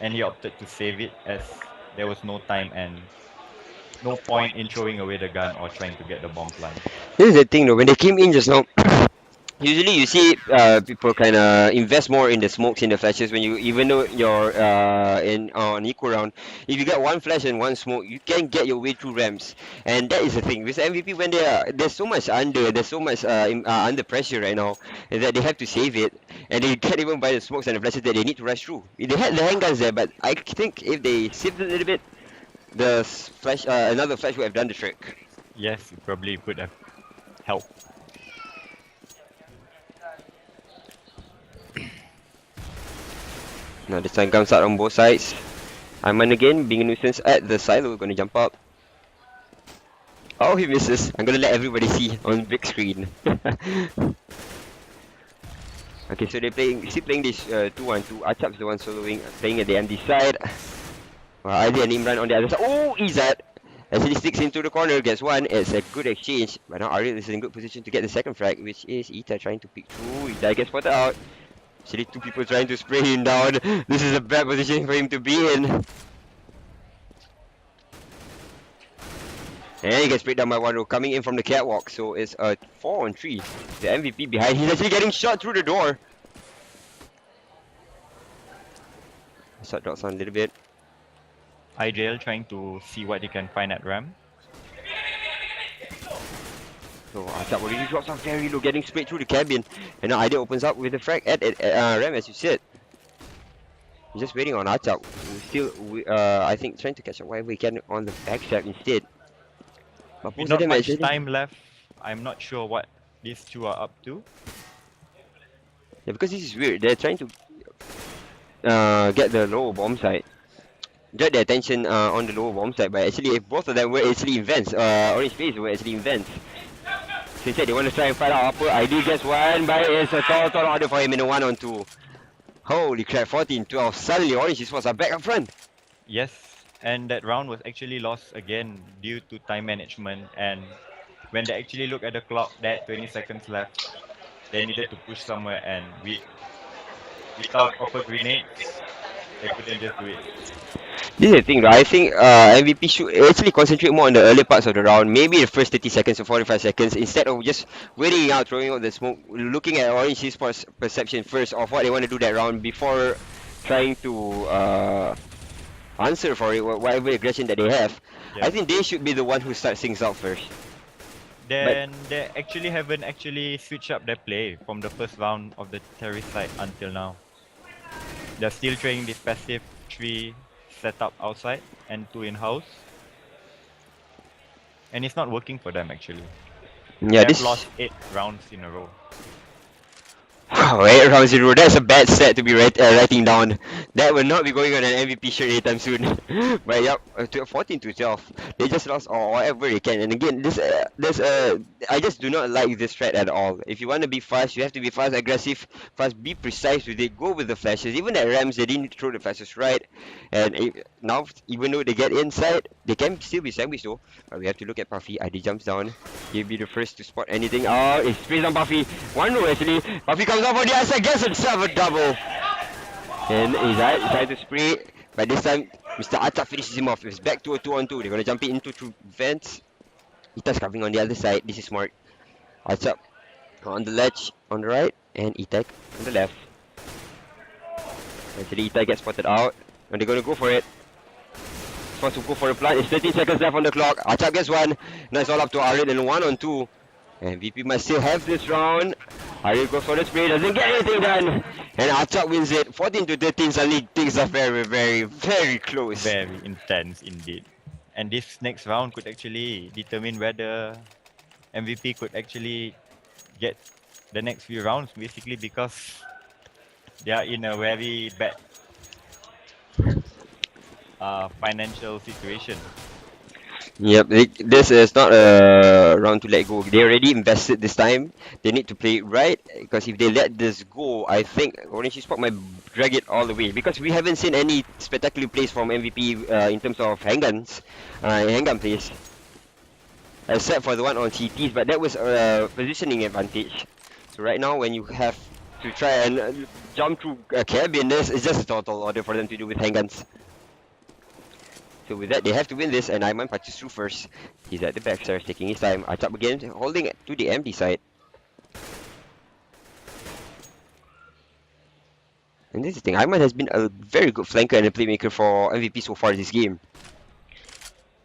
and he opted to save it as there was no time and no point in throwing away the gun or trying to get the bomb plant. This is the thing though, when they came in just now, usually you see people kind of invest more in the smokes in the flashes when you even though you're in on equal round. If you get one flash and one smoke, you can get your way through ramps, and that is the thing with MVP when there's so much there's so much under pressure right now, is that they have to save it, and they can't even buy the smokes and the flashes that they need to rush through. They had the handguns there, but I think if they saved it a little bit, flash another flash would have done the trick. Yes, it probably could have helped. Now this time comes out on both sides. Iman again, being a nuisance at the silo, gonna jump up. Oh, he misses. I'm gonna let everybody see on big screen. Okay, so they're still playing this 2-1-2. Achap's the one soloing, playing at the empty side. Adi and Imran on the other side. Oh, Izzat! As he sticks into the corner, gets one. It's a good exchange. But now Ariel is in good position to get the second frag, which is Ita trying to pick through. Ita gets spotted out. Actually, two people trying to spray him down. This is a bad position for him to be in. And he gets sprayed down by one row coming in from the catwalk. So it's a 4-on-3. The MVP behind. He's actually getting shot through the door. Shot drops on a little bit. IJL trying to see what they can find at RAM. So Achap already drops off very low, getting sprayed through the cabin. And now Ida opens up with the frag at Ram, as you said. He's just waiting on Achap. Still, I think, trying to catch up whatever he can on the backstab instead. But With both of not them much actually, time left, I'm not sure what these two are up to. yeah, because this is weird. They're trying to get the lower bomb side. Draw the attention on the lower bomb side, but actually if both of them were actually in vents, Orange Face were actually in vents. So instead they want to try and fight out upper. ID gets one, but it's a tall order for him in a 1-on-2. Holy crap, 14-12. Suddenly Orange Esports are back up front. Yes, and that round was actually lost again due to time management, and when they actually look at the clock, they had 20 seconds left. They needed to push somewhere, and without proper grenades, they couldn't just do it. This is the thing though, I think MVP should actually concentrate more on the early parts of the round, maybe the first 30 seconds or 45 seconds, instead of just waiting out, throwing out the smoke, looking at Orange Esports perception first of what they want to do that round before trying to answer for it, whatever aggression that they have. Yeah. I think they should be the one who starts things out first. Then they actually haven't actually switched up their play from the first round of the terrorist side until now. They're still trying this passive 3 setup outside and 2 in-house. And it's not working for them actually. Yeah, They've this lost 8 rounds in a row. 8 round 0. That's a bad set to be writing down. That will not be going on an MVP shirt anytime soon. But yep, 14-12. They just lost whatever they can. And again, I just do not like this threat at all. If you want to be fast, you have to be fast, aggressive, fast, be precise with it. Go with the flashes. Even at Rams, they didn't throw the flashes right. And now, even though they get inside, they can still be sandwiched though. But we have to look at Puffy. ID jumps down. He'll be the first to spot anything. Oh, it's sprays on Puffy. One row actually. Puffy comes off on the outside, gets himself a double. And he's trying to spray. But this time, Mr. Achap finishes him off. It's back to a 2-on-2. They're going to jump it into through vents. Ita's covering on the other side. This is smart. Achap on the ledge on the right. And Itai on the left. Actually, Itai gets spotted out. And they're going to go for it. Supposed to go for a plant. It's 13 seconds left on the clock. Achap gets one. Now it's all up to Ariel in 1-on-2. And VP must still have this round. Ariel goes for the spray, doesn't get anything done. And Achap wins it. 14-13. Suddenly things are very, very, very close. Very intense indeed. And this next round could actually determine whether MVP could actually get the next few rounds, basically because they are in a very bad financial situation. Yep, this is not a round to let go. They already invested this time. They need to play it right, because if they let this go, I think Orange Esports might drag it all the way, because we haven't seen any spectacular plays from MVP in terms of handguns, handgun plays, except for the one on CTs, but that was a positioning advantage. So right now, when you have to try and jump through a cabin. This is just a total order for them to do with handguns. So with that, they have to win this, and Iman punches through first. He's at the backstairs, taking his time. Achap again, holding it to the empty side. And this is the thing, Iman has been a very good flanker and a playmaker for MVP so far this game.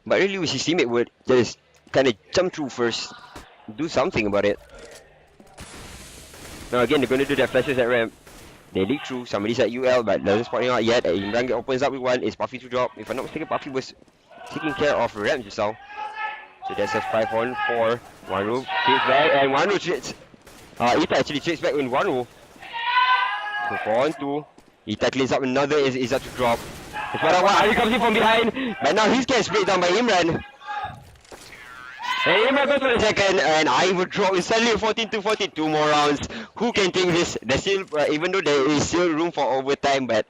But really wish his teammate would just kind of jump through first, do something about it. Now again, they're going to do their flashes at ramp. They leak through, somebody's at UL but doesn't spot him out yet. Imran opens up with one, it's Puffy to drop. If I'm not mistaken, Puffy was taking care of ramp just now. So that's a 5-on-4. Waru trades back and Waru trades. Ita actually trades back in Waru. So 4-on-2. Ita cleans up another, is up to drop. Ari comes in from behind, but now he's getting sprayed down by Imran. And Imran goes for the second, and I would drop. It's suddenly 14-14, 2 more rounds. Who can take this? There's still, even though there is still room for overtime, but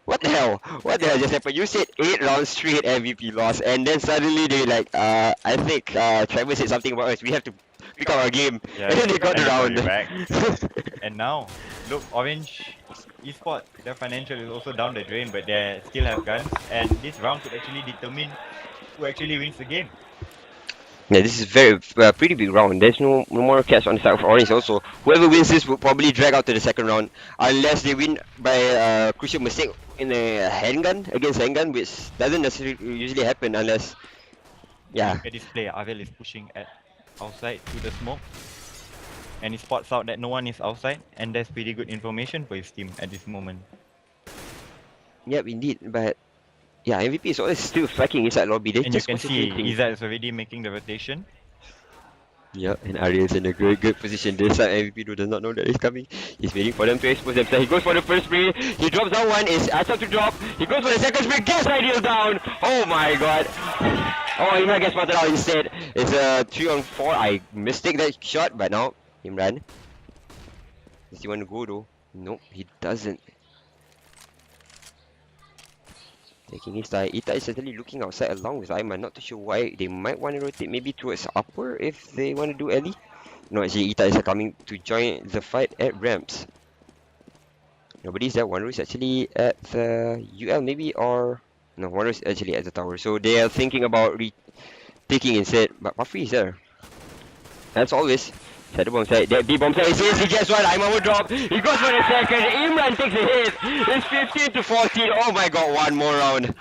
what the hell? What the hell just happened? You said 8 rounds straight MVP loss, and then suddenly they like, I think Trevor said something about us. We have to pick up our game, Yeah, and then they got the and round. back. And now, look, Orange Esports, their financial is also down the drain, but they still have guns, and this round could actually determine who actually wins the game. Yeah, this is very pretty big round. There's no more cash on the side of Orange also. Whoever wins this will probably drag out to the second round. Unless they win by a crucial mistake in a handgun, against handgun, which doesn't necessarily usually happen unless... Yeah. Look at this play, Avel is pushing at outside to the smoke. And he spots out that no one is outside, and that's pretty good information for his team at this moment. Yep, indeed. But yeah, MVP is always still striking inside lobby. They And you just can see concentrating. Izzat is already making the rotation. Yeah, and Ariel's in a very good position. This side MVP does not know that he's coming. He's waiting for them to expose themselves. He goes for the first spray. He drops down one. It's Achap to drop. He goes for the second spray. Gets Ideal down. Oh my god. Oh, Imran gets spotted out instead. It's a 3-on-4. I mistake that shot, but now Imran. Does he want to go though? Nope, he doesn't. Taking his time. Ita is certainly looking outside along with Aiman. Not too sure why. They might want to rotate maybe towards upper if they want to do Ellie. No, actually Ita is coming to join the fight at ramps. Nobody's there. One is actually at the UL maybe, or... No, one is actually at the tower. So they are thinking about taking instead. But Puffy is there. As always. Set the bomb side. That B bomb side is his. He gets one. Aiman will drop. He goes for the second. Imran takes a hit. It's 15-14. Oh my god, one more round.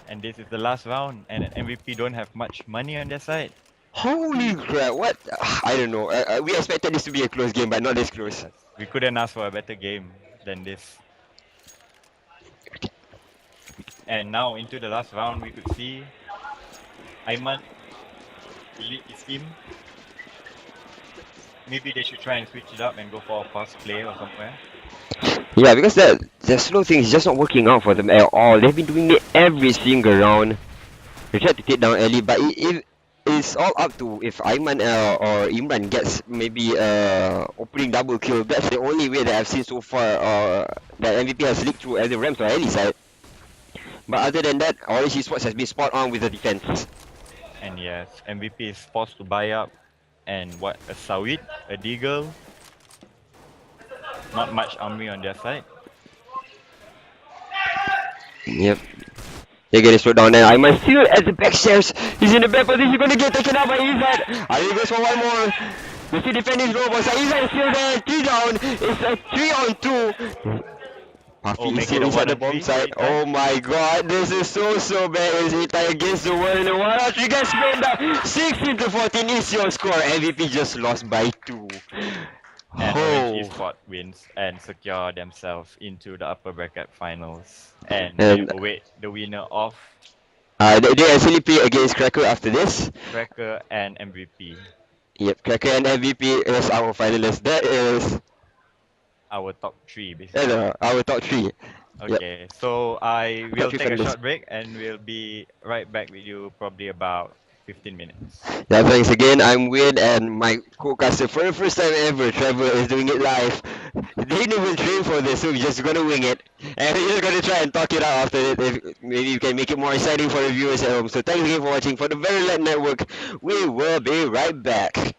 And this is the last round, and MVP don't have much money on their side. Holy crap, what? I don't know. We expected this to be a close game, but not this close. We couldn't ask for a better game than this. And now into the last round, we could see Aiman lead his team. Maybe they should try and switch it up and go for a fast play or somewhere. Yeah, because the slow thing is just not working out for them at all. They've been doing it every single round. They tried to take down Ellie, but it's all up to if Aiman or Imran gets maybe opening double kill. That's the only way that I've seen so far that MVP has leaked through as the ramps or Ellie's side. But other than that, Orange Esports has been spot on with the defense. And yes, MVP is forced to buy up. And what, a Sawit, a Deagle, not much army on their side. Yep. They're getting slowed down there. Aiman still at the back stairs. He's in the back position. He's gonna get taken out by Izzat. Ali goes for one more. They still defend his robot. So Izzat is still there. 3 down. It's a 3-on-2. Puffy is still inside the bomb side. Oh my god, this is so bad. It's Ita against the world in the 1-3 gets sprayed down. 16-14 is your score. MVP just lost by 2. And Orange Esports wins and secure themselves into the upper bracket finals. And they await the winner of They actually play against Cracker after this. Cracker and MVP. Yep, Cracker and MVP is our finalist. That is Our top 3 basically. our top 3. Okay, so I will three take a finalists. short break and we'll be right back with you probably about 15 minutes. Yeah, thanks again. I'm Win and my co-caster for the first time ever, Trevor, is doing it live. They didn't even train for this, so we're just gonna wing it. And we're just gonna try and talk it out after it. If maybe you can make it more exciting for the viewers at home. So thanks again for watching for the Very Light Network. We will be right back.